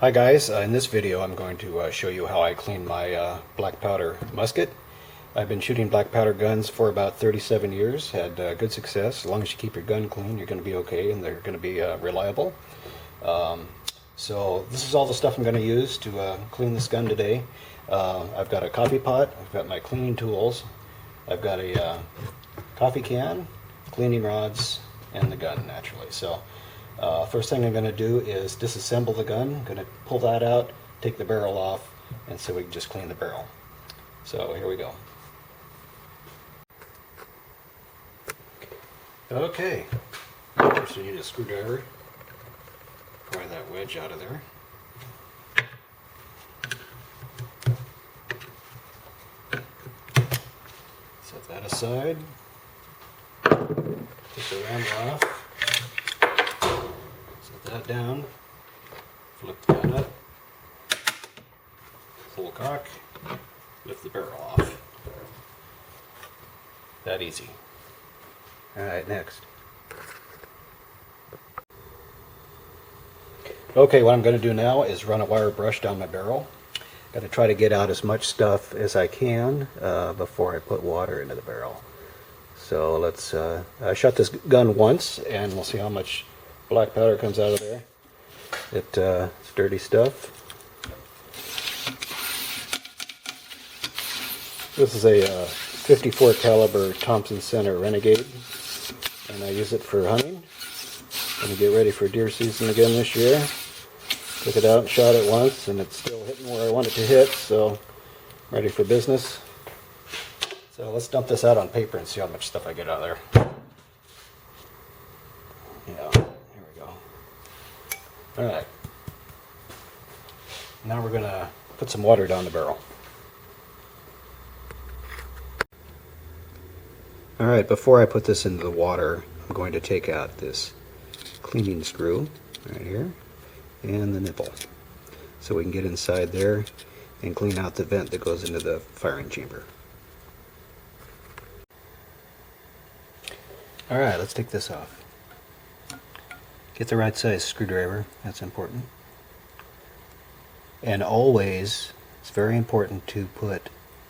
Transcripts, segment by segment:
Hi guys, in this video I'm going to show you how I clean my black powder musket. I've been shooting black powder guns for about 37 years, had good success. As long as you keep your gun clean, you're going to be okay and they're going to be reliable. So this is all the stuff I'm going to use to clean this gun today. I've got a coffee pot, I've got my cleaning tools, I've got a coffee can, cleaning rods, and the gun naturally. So first thing I'm going to do is disassemble the gun. I'm going to pull that out, take the barrel off, and so we can just clean the barrel. So here we go. Okay, first we need a screwdriver. Pry that wedge out of there. Set that aside. Take the rammer off. Set that down. Flip that up. Full cock. Lift the barrel off. That easy. Alright, next. Okay, what I'm going to do now is run a wire brush down my barrel. Got to try to get out as much stuff as I can before I put water into the barrel. So let's shut this gun once and we'll see how much black powder comes out of there. It's dirty stuff. This is a 54 caliber Thompson Center Renegade, and I use it for hunting. Gonna get ready for deer season again this year. Took it out and shot it once, and it's still hitting where I want it to hit, so ready for business. So let's dump this out on paper and see how much stuff I get out of there. Yeah, here we go. Alright. Now we're gonna put some water down the barrel. Alright, before I put this into the water, I'm going to take out this cleaning screw right here and the nipple so we can get inside there and clean out the vent that goes into the firing chamber. Alright, let's take this off. Get the right size screwdriver, that's important. And always, it's very important to put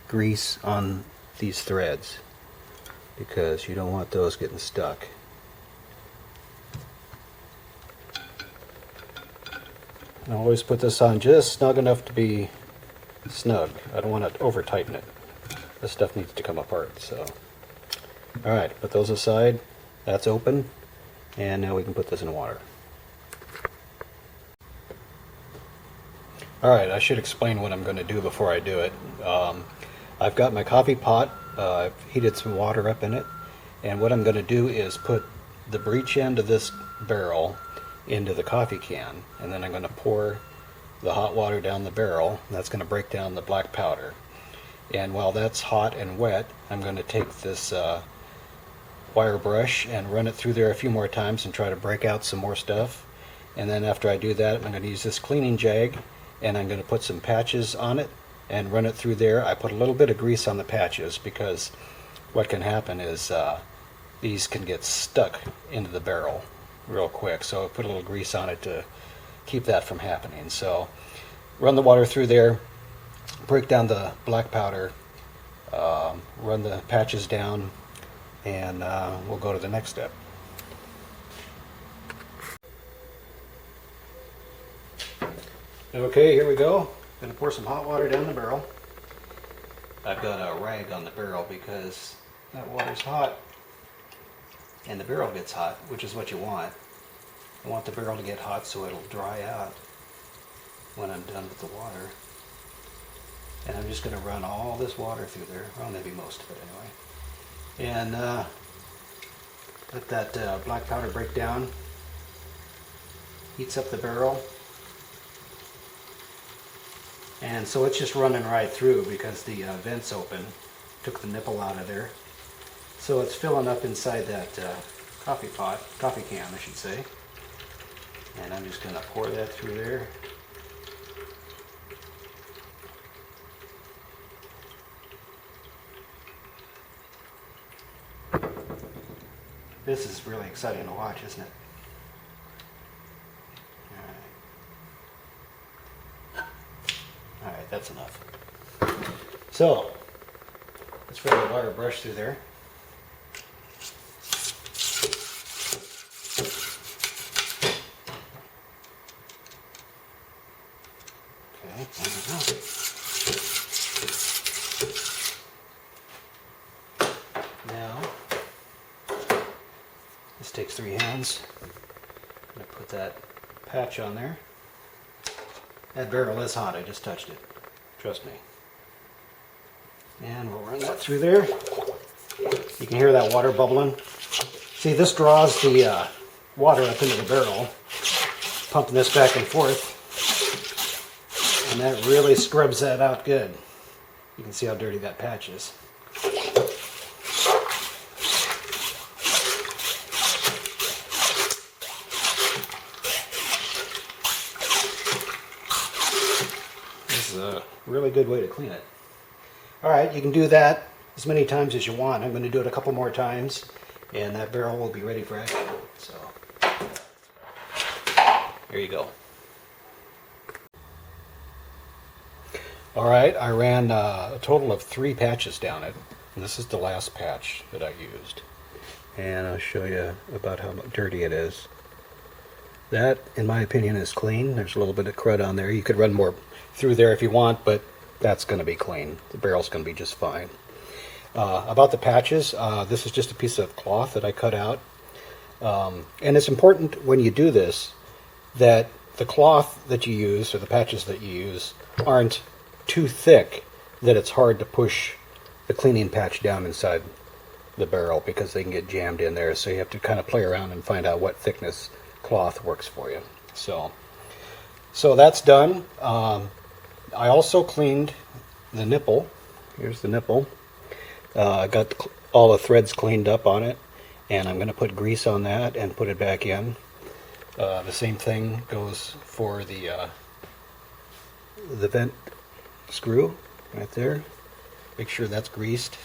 grease on these threads because you don't want those getting stuck. I always put this on just snug enough to be snug. I don't want to over tighten it. This stuff needs to come apart. So, alright, put those aside. That's open. And now we can put this in water. Alright, I should explain what I'm going to do before I do it. I've got my coffee pot. I've heated some water up in it. And what I'm going to do is put the breech end of this barrel into the coffee can, and then I'm going to pour the hot water down the barrel. That's going to break down the black powder. And while that's hot and wet, I'm going to take this wire brush and run it through there a few more times and try to break out some more stuff. And then after I do that, I'm going to use this cleaning jag and I'm going to put some patches on it and run it through there. I put a little bit of grease on the patches because what can happen is these can get stuck into the barrel real quick, so I put a little grease on it to keep that from happening. So run the water through there, break down the black powder, run the patches down, and we'll go to the next step. Okay, here we go. Gonna pour some hot water down the barrel. I've got a rag on the barrel because that water's hot and the barrel gets hot, which is what you want. I want the barrel to get hot so it'll dry out when I'm done with the water. And I'm just going to run all this water through there, well maybe most of it anyway. And let that black powder break down. Heats up the barrel. And so it's just running right through because the vent's open. Took the nipple out of there. So it's filling up inside that coffee can, I should say. And I'm just going to pour that through there. This is really exciting to watch, isn't it? that's enough. So, let's run the wire brush through there. Okay, now, this takes 3 hands. I'm going to put that patch on there. That barrel is hot, I just touched it. Trust me. And we'll run that through there. You can hear that water bubbling. See, this draws the water up into the barrel, pumping this back and forth. And that really scrubs that out good. You can see how dirty that patch is. This is a really good way to clean it. Alright, you can do that as many times as you want. I'm going to do it a couple more times, and that barrel will be ready for action. So, there you go. Alright, I ran a total of 3 patches down it. And this is the last patch that I used. And I'll show you about how dirty it is. That, in my opinion, is clean. There's a little bit of crud on there. You could run more through there if you want, but that's going to be clean. The barrel's going to be just fine. About the patches, this is just a piece of cloth that I cut out. And it's important when you do this that the cloth that you use, or the patches that you use, aren't too thick that it's hard to push the cleaning patch down inside the barrel, because they can get jammed in there. So you have to kind of play around and find out what thickness cloth works for you. So that's done. I also cleaned the nipple. Here's the nipple. I got all the threads cleaned up on it, and I'm going to put grease on that and put it back in. The same thing goes for the vent screw right there. Make sure that's greased.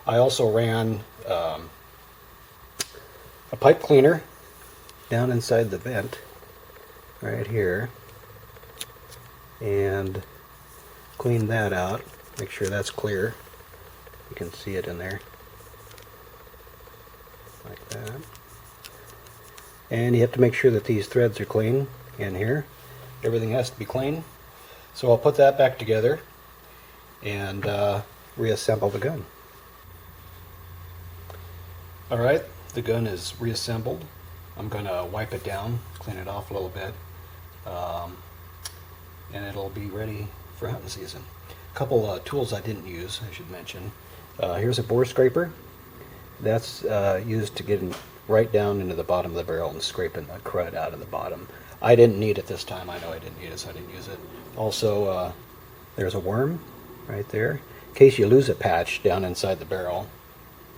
I also ran a pipe cleaner down inside the vent right here and clean that out. Make sure that's clear. You can see it in there like that. And you have to make sure that these threads are clean in here. Everything has to be clean. So I'll put that back together and reassemble the gun. Alright, the gun is reassembled. I'm going to wipe it down, clean it off a little bit, and it'll be ready for hunting season. A couple tools I didn't use, I should mention. Here's a bore scraper. That's used to get right down into the bottom of the barrel and scraping the crud out of the bottom. I didn't need it this time. I know I didn't need it, so I didn't use it. Also, there's a worm right there. In case you lose a patch down inside the barrel,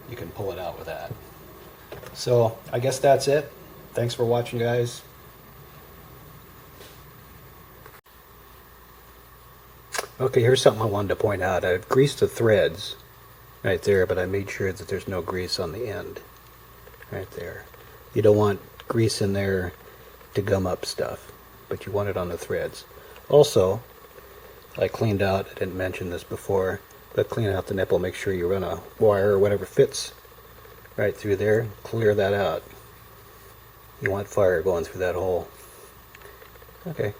you can pull it out with that. So I guess that's it. Thanks for watching, guys. Okay, here's something I wanted to point out. I've greased the threads right there, but I made sure that there's no grease on the end right there. You don't want grease in there to gum up stuff, but you want it on the threads. Also, I cleaned out, I didn't mention this before, but clean out the nipple. Make sure you run a wire or whatever fits right through there. Clear that out. You want fire going through that hole. Okay.